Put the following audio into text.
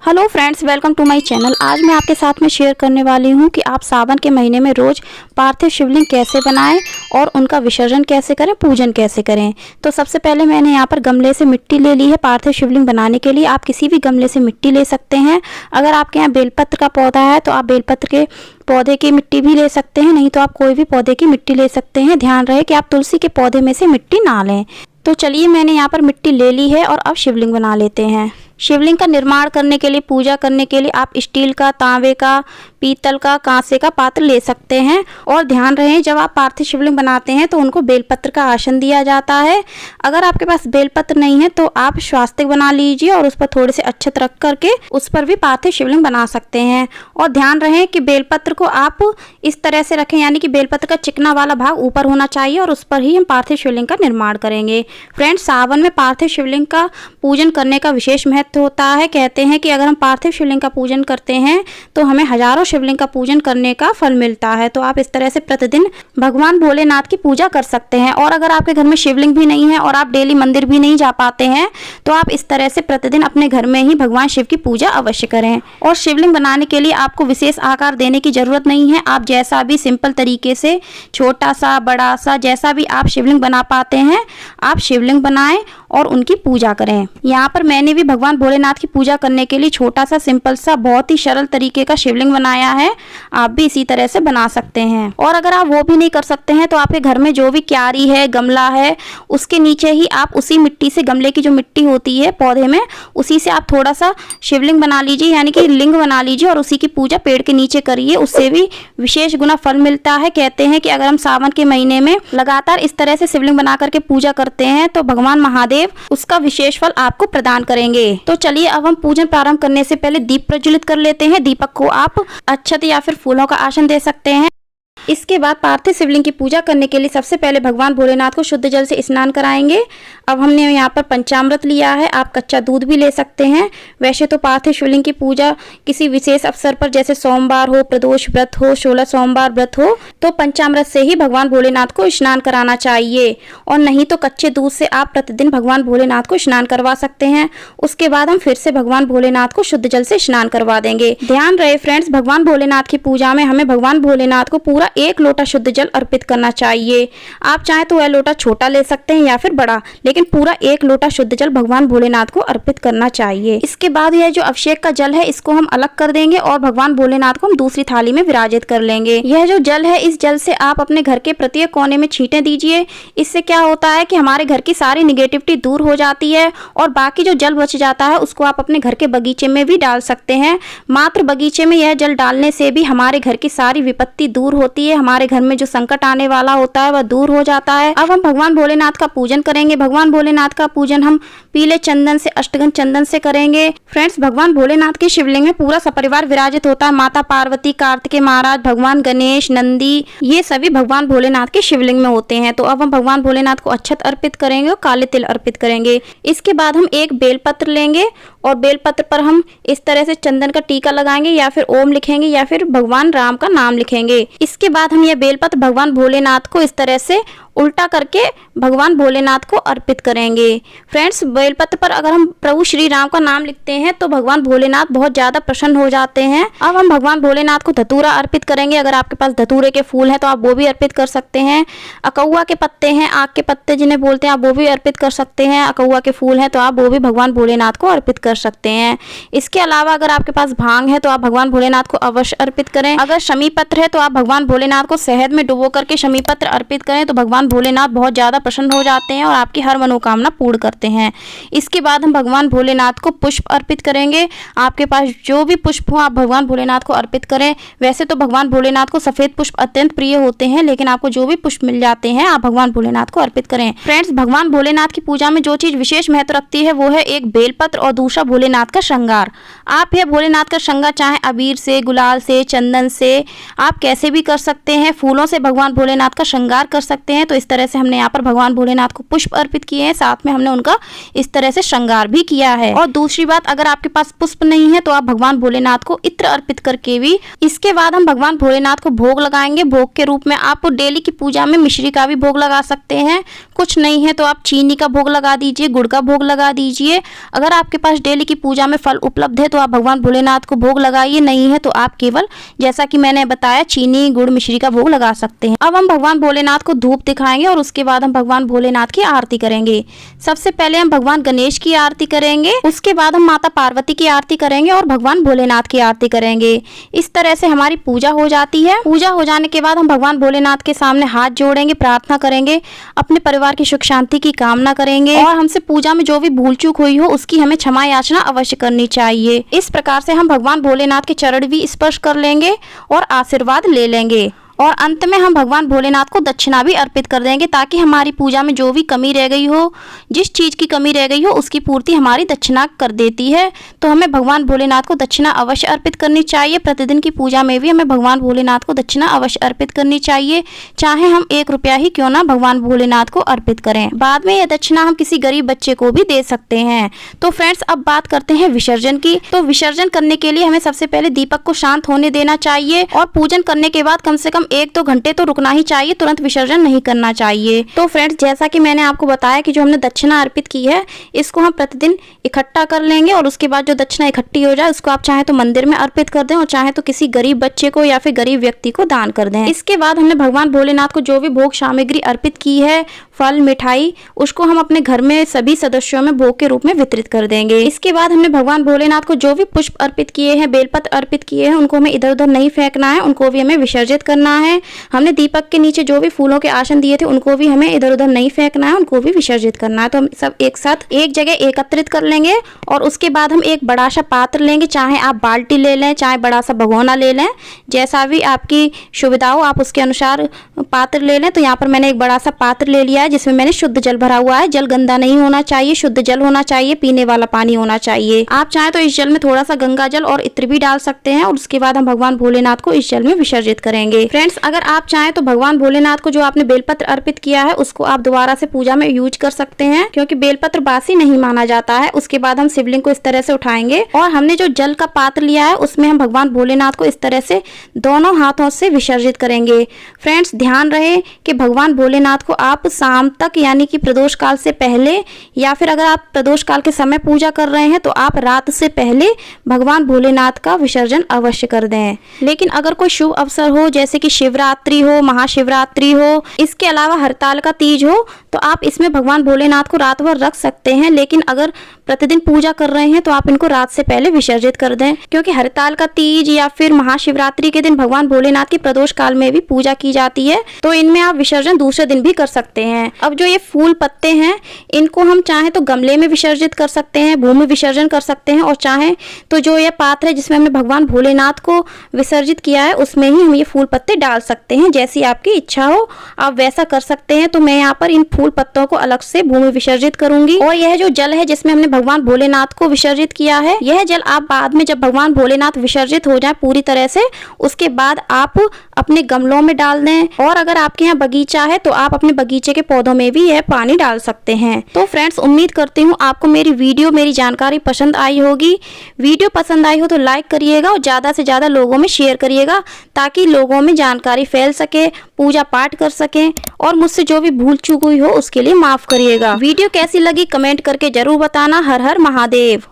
Hello friends, welcome to my channel. आज मैं आपके साथ में शेयर करने वाली हूं कि आप सावन के महीने में रोज़ पार्थिव शिवलिंग कैसे बनाएं और उनका विसर्जन कैसे करें, पूजन कैसे करें। तो सबसे पहले मैंने यहां पर गमले से मिट्टी ले ली है पार्थिव शिवलिंग बनाने के लिए। आप किसी भी गमले से मिट्टी ले सकते हैं। अगर आपके यहाँ बेलपत्र का पौधा है तो आप बेलपत्र के पौधे की मिट्टी भी ले सकते हैं, नहीं तो आप कोई भी पौधे की मिट्टी ले सकते हैं। ध्यान रहे कि आप तुलसी के पौधे में से मिट्टी ना लें। तो चलिए, मैंने यहाँ पर मिट्टी ले ली है और अब शिवलिंग बना लेते हैं। शिवलिंग का निर्माण करने के लिए, पूजा करने के लिए आप स्टील का, तांबे का, पीतल का, कांसे का पात्र ले सकते हैं। और ध्यान रहे, जब आप पार्थिव शिवलिंग बनाते हैं तो उनको बेलपत्र का आसन दिया जाता है। अगर आपके पास बेलपत्र नहीं है तो आप स्वास्तिक बना लीजिए और उस पर थोड़े से अक्षत रख करके उस पर भी पार्थिव शिवलिंग बना सकते हैं। और ध्यान रहे कि बेलपत्र को आप इस तरह से रखें, यानी कि बेलपत्र का चिकना वाला भाग ऊपर होना चाहिए और उस पर ही हम पार्थिव शिवलिंग का निर्माण करेंगे। फ्रेंड्स, सावन में पार्थिव शिवलिंग का पूजन करने का विशेष महत्व होता है। कहते हैं कि अगर हम पार्थिव शिवलिंग का पूजन करते हैं तो हमें हजारों शिवलिंग का पूजन करने का फल मिलता है। तो आप इस तरह से प्रतिदिन भगवान भोलेनाथ की पूजा कर सकते हैं। और अगर आपके घर में शिवलिंग भी नहीं है और आप डेली मंदिर भी नहीं जा पाते हैं तो आप इस तरह से प्रतिदिन अपने घर में ही भगवान शिव की पूजा अवश्य करें। और शिवलिंग बनाने के लिए आपको विशेष आकार देने की जरूरत नहीं है। आप जैसा भी सिंपल तरीके से, छोटा सा, बड़ा सा, जैसा भी आप शिवलिंग बना पाते हैं, आप शिवलिंग बनाएं और उनकी पूजा करें। यहाँ पर मैंने भी भगवान भोलेनाथ की पूजा करने के लिए छोटा सा, सिंपल सा, बहुत ही सरल तरीके का शिवलिंग बनाया है। आप भी इसी तरह से बना सकते हैं। और अगर आप वो भी नहीं कर सकते हैं तो आपके घर में जो भी क्यारी है, गमला है, उसके नीचे ही आप उसी मिट्टी से, गमले की जो मिट्टी होती है पौधे में, उसी से आप थोड़ा सा शिवलिंग बना लीजिए, यानी कि लिंग बना लीजिए और उसी की पूजा पेड़ के नीचे करिए। उससे भी विशेष गुना फल मिलता है। कहते हैं कि अगर हम सावन के महीने में लगातार इस तरह से शिवलिंग बना करके पूजा करते हैं तो भगवान महादेव उसका विशेष फल आपको प्रदान करेंगे। तो चलिए, अब हम पूजन प्रारंभ करने से पहले दीप प्रज्वलित कर लेते हैं। दीपक को आप अक्षत या फिर फूलों का आसन दे सकते हैं। इसके बाद पार्थिव शिवलिंग की पूजा करने के लिए सबसे पहले भगवान भोलेनाथ को शुद्ध जल से स्नान कराएंगे। अब हमने यहाँ पर पंचामृत लिया है, आप कच्चा दूध भी ले सकते हैं। वैसे तो पार्थिव शिवलिंग की पूजा किसी विशेष अवसर पर, जैसे सोमवार हो, प्रदोष व्रत हो, 16 सोमवार व्रत हो, तो पंचामृत से ही भगवान भोलेनाथ को स्नान कराना चाहिए। और नहीं तो कच्चे दूध से आप प्रतिदिन भगवान भोलेनाथ को स्नान करवा सकते हैं। उसके बाद हम फिर से भगवान भोलेनाथ को शुद्ध जल से स्नान करवा देंगे। ध्यान रहे फ्रेंड्स, भगवान भोलेनाथ की पूजा में हमें भगवान भोलेनाथ को पूरा 1 लोटा शुद्ध जल अर्पित करना चाहिए। आप चाहे तो वह लोटा छोटा ले सकते हैं या फिर बड़ा, लेकिन पूरा 1 लोटा शुद्ध जल भगवान भोलेनाथ को अर्पित करना चाहिए। इसके बाद यह जो अभिषेक का जल है, इसको हम अलग कर देंगे और भगवान भोलेनाथ को हम दूसरी थाली में विराजित कर लेंगे। यह जो जल है, इस जल से आप अपने घर के प्रत्येक कोने में छींटे दीजिए। इससे क्या होता है कि हमारे घर की सारी निगेटिविटी दूर हो जाती है और बाकी जो जल बच जाता है उसको आप अपने घर के बगीचे में भी डाल सकते हैं। मात्र बगीचे में यह जल डालने से भी हमारे घर की सारी विपत्ति दूर होती है। हमारे घर में जो संकट आने वाला होता है वह दूर हो जाता है। अब हम भगवान भोलेनाथ का पूजन करेंगे। भगवान भोलेनाथ का पूजन हम पीले चंदन से, अष्टगंध चंदन से करेंगे। फ्रेंड्स, भगवान भोलेनाथ के शिवलिंग में पूरा सपरिवार विराजित होता है। माता पार्वती, कार्तिकेय महाराज, भगवान गणेश, नंदी, ये सभी भगवान भोलेनाथ के शिवलिंग में होते हैं। तो अब हम भगवान भोलेनाथ को अक्षत अर्पित करेंगे और काले तिल अर्पित करेंगे। इसके बाद हम एक बेलपत्र लेंगे और बेलपत्र पर हम इस तरह से चंदन का टीका लगाएंगे या फिर ओम लिखेंगे या फिर भगवान राम का नाम लिखेंगे। इसके बाद हम यह बेलपत्र भगवान भोलेनाथ को इस तरह से उल्टा करके भगवान भोलेनाथ को अर्पित करेंगे। फ्रेंड्स, बेलपत्र पर अगर हम प्रभु श्री राम का नाम लिखते हैं तो भगवान भोलेनाथ बहुत ज़्यादा प्रसन्न हो जाते हैं। अब हम भगवान भोलेनाथ को धतूरा अर्पित करेंगे। अगर आपके पास धतूरे के फूल हैं तो आप वो भी अर्पित कर सकते हैं। अकौआ के पत्ते हैं, आग के पत्ते जिन्हें बोलते हैं, आप वो भी अर्पित कर सकते हैं। अकौआ के फूल हैं तो आप वो भी भगवान भोलेनाथ को अर्पित कर सकते हैं। इसके अलावा अगर आपके पास भांग है तो आप भगवान भोलेनाथ को अवश्य अर्पित करें। अगर शमी पत्र है तो आप भगवान भोलेनाथ को शहद में डुबो करके शमी पत्र अर्पित करें तो भगवान भोलेनाथ बहुत ज़्यादा प्रसन्न हो जाते हैं और आपकी हर मनोकामना पूर्ण करते हैं। इसके बाद हम भगवान भोलेनाथ को पुष्प अर्पित करेंगे। आपके पास जो भी पुष्प हो आप भगवान भोलेनाथ को अर्पित करें। वैसे तो भगवान भोलेनाथ को सफ़ेद पुष्प अत्यंत प्रिय होते हैं, लेकिन आपको जो भी पुष्प मिल जाते हैं आप भगवान भोलेनाथ को अर्पित करें। फ्रेंड्स, भगवान भोलेनाथ की पूजा में जो चीज़ विशेष महत्व रखती है वो है एक बेलपत्र और दूसरा भोलेनाथ का श्रृंगार। आप यह भोलेनाथ का श्रृंगार चाहे अबीर से, गुलाल से, चंदन से, आप कैसे भी कर सकते हैं। फूलों से भगवान भोलेनाथ का श्रृंगार कर सकते हैं। तो इस तरह से हमने यहाँ पर भगवान भोलेनाथ को पुष्प अर्पित किए हैं, साथ में हमने उनका इस तरह से श्रृंगार भी किया है। और दूसरी बात, अगर आपके पास पुष्प नहीं है तो आप भगवान भोलेनाथ को इत्र अर्पित करके भी, इसके बाद हम भगवान भोलेनाथ को भोग लगाएंगे। भोग के रूप में आप डेली की पूजा में मिश्री का भी भोग लगा सकते हैं, कुछ नहीं है तो आप चीनी का भोग लगा दीजिए, गुड़ का भोग लगा दीजिए। अगर आपके पास डेली की पूजा में फल उपलब्ध है तो आप भगवान भोलेनाथ को भोग लगाइए, नहीं है तो आप केवल जैसा कि मैंने बताया चीनी गुड़ मिश्री का भोग लगा सकते हैं। अब हम भगवान भोलेनाथ को धूप दिखाएंगे और उसके बाद हम भगवान भोलेनाथ की आरती करेंगे। सबसे पहले हम भगवान गणेश की आरती करेंगे, उसके बाद हम माता पार्वती की आरती करेंगे और भगवान भोलेनाथ की आरती करेंगे। इस तरह से हमारी पूजा हो जाती है। पूजा हो जाने के बाद हम भगवान भोलेनाथ के सामने हाथ जोड़ेंगे, प्रार्थना करेंगे, अपने परिवार की सुख शांति की कामना करेंगे और हमसे पूजा में जो भी भूल चूक हुई हो उसकी हमें क्षमा याचना अवश्य करनी चाहिए। इस प्रकार से हम भगवान भोलेनाथ के चरण भी स्पर्श कर लेंगे और आशीर्वाद ले लेंगे। और अंत में हम भगवान भोलेनाथ को दक्षिणा भी अर्पित कर देंगे, ताकि हमारी पूजा में जो भी कमी रह गई हो, जिस चीज़ की कमी रह गई हो उसकी पूर्ति हमारी दक्षिणा कर देती है। तो हमें भगवान भोलेनाथ को दक्षिणा अवश्य अर्पित करनी चाहिए। प्रतिदिन की पूजा में भी हमें भगवान भोलेनाथ को दक्षिणा अवश्य अर्पित करनी चाहिए, चाहे हम 1 रुपया ही क्यों ना भगवान भोलेनाथ को अर्पित करें। बाद में यह दक्षिणा हम किसी गरीब बच्चे को भी दे सकते हैं। तो फ्रेंड्स, अब बात करते हैं विसर्जन की। तो विसर्जन करने के लिए हमें सबसे पहले दीपक को शांत होने देना चाहिए और पूजन करने के बाद कम से कम 1-2 घंटे तो रुकना ही चाहिए, तुरंत विसर्जन नहीं करना चाहिए। तो फ्रेंड्स, जैसा कि मैंने आपको बताया कि जो हमने दक्षिणा अर्पित की है इसको हम प्रतिदिन इकट्ठा कर लेंगे और उसके बाद जो दक्षिणा इकट्ठी हो जाए उसको आप चाहे तो मंदिर में अर्पित कर दें और चाहे तो किसी गरीब बच्चे को या फिर गरीब व्यक्ति को दान कर दें। इसके बाद हमने भगवान भोलेनाथ को जो भी भोग सामग्री अर्पित की है, फल मिठाई, उसको हम अपने घर में सभी सदस्यों में भोग के रूप में वितरित कर देंगे। इसके बाद हमने भगवान भोलेनाथ को जो भी पुष्प अर्पित किए हैं, बेलपत्र अर्पित किए हैं, उनको हमें इधर उधर नहीं फेंकना है, उनको भी हमें विसर्जित करना है। हमने दीपक के नीचे जो भी फूलों के आसन दिए थे उनको भी हमें इधर उधर नहीं फेंकना है, उनको भी विसर्जित करना है। तो हम सब एक साथ एक जगह एकत्रित कर लेंगे और उसके बाद हम एक बड़ा सा पात्र लेंगे, चाहे आप बाल्टी ले लें, चाहे बड़ा सा भगोना ले लें, जैसा भी आपकी सुविधा हो आप उसके अनुसार पात्र ले लें। तो यहाँ पर मैंने एक बड़ा सा पात्र ले लिया है जिसमें मैंने शुद्ध जल भरा हुआ है। जल गंदा नहीं होना चाहिए, शुद्ध जल होना चाहिए, पीने वाला पानी होना चाहिए। आप चाहें तो इस जल में थोड़ा सा गंगा जल और इत्र भी डाल सकते हैं और उसके बाद हम भगवान भोलेनाथ को इस जल में विसर्जित करेंगे। फ्रेंड्स, अगर आप चाहें तो भगवान भोलेनाथ को जो आपने बेलपत्र अर्पित किया है उसको आप दोबारा से पूजा में यूज कर सकते हैं, क्योंकि बेलपत्र बासी नहीं माना जाता है। उसके बाद हम शिवलिंग को इस तरह से उठाएंगे और हमने जो जल का पात्र लिया है उसमें हम भगवान भोलेनाथ को इस तरह से दोनों हाथों से विसर्जित करेंगे। फ्रेंड्स, ध्यान रहे कि भगवान भोलेनाथ को आप शाम तक यानी कि प्रदोष काल से पहले, या फिर अगर आप प्रदोष काल के समय पूजा कर रहे हैं तो आप रात से पहले भगवान भोलेनाथ का विसर्जन अवश्य कर दें। लेकिन अगर कोई शुभ अवसर हो जैसे कि शिवरात्रि हो, महाशिवरात्रि हो, इसके अलावा हरताल का तीज हो, तो आप इसमें भगवान भोलेनाथ को रात भर रख सकते हैं। लेकिन अगर प्रतिदिन पूजा कर रहे हैं तो आप इनको रात से पहले विसर्जित कर दें, क्योंकि हरताल का तीज या फिर महाशिवरात्रि के दिन भगवान भोलेनाथ की प्रदोष काल में भी पूजा की जाती है, तो इनमें आप विसर्जन दूसरे दिन भी कर सकते हैं। अब जो ये फूल पत्ते हैं इनको हम चाहे तो गमले में विसर्जित कर सकते हैं, भूमि विसर्जन कर सकते हैं, और चाहे तो जो ये पात्र है जिसमें हमने भगवान भोलेनाथ को विसर्जित किया है उसमें ही हम ये फूल पत्ते डाल सकते हैं। जैसी आपकी इच्छा हो आप वैसा कर सकते हैं। तो मैं यहाँ पर इन फूल पत्तों को अलग से भूमि विसर्जित करूंगी। और यह जो जल है जिसमें हमने भगवान भोलेनाथ को विसर्जित किया है, यह जल आप बाद में जब भगवान भोलेनाथ विसर्जित हो जाए पूरी तरह से, उसके बाद आप अपने गमलों में डाल दें। और अगर आपके यहाँ बगीचा है तो आप अपने बगीचे के पौधों में भी यह पानी डाल सकते हैं। तो फ्रेंड्स, उम्मीद करती हूँ आपको मेरी वीडियो, मेरी जानकारी पसंद आई होगी। वीडियो पसंद आई हो तो लाइक करिएगा और ज़्यादा से ज़्यादा लोगों में शेयर करिएगा, ताकि लोगों में जानकारी फैल सके, पूजा पाठ कर सकें, और मुझसे जो भी भूल चूक हुई हो उसके लिए माफ़ करिएगा। वीडियो कैसी लगी कमेंट करके जरूर बताना। हर हर महादेव।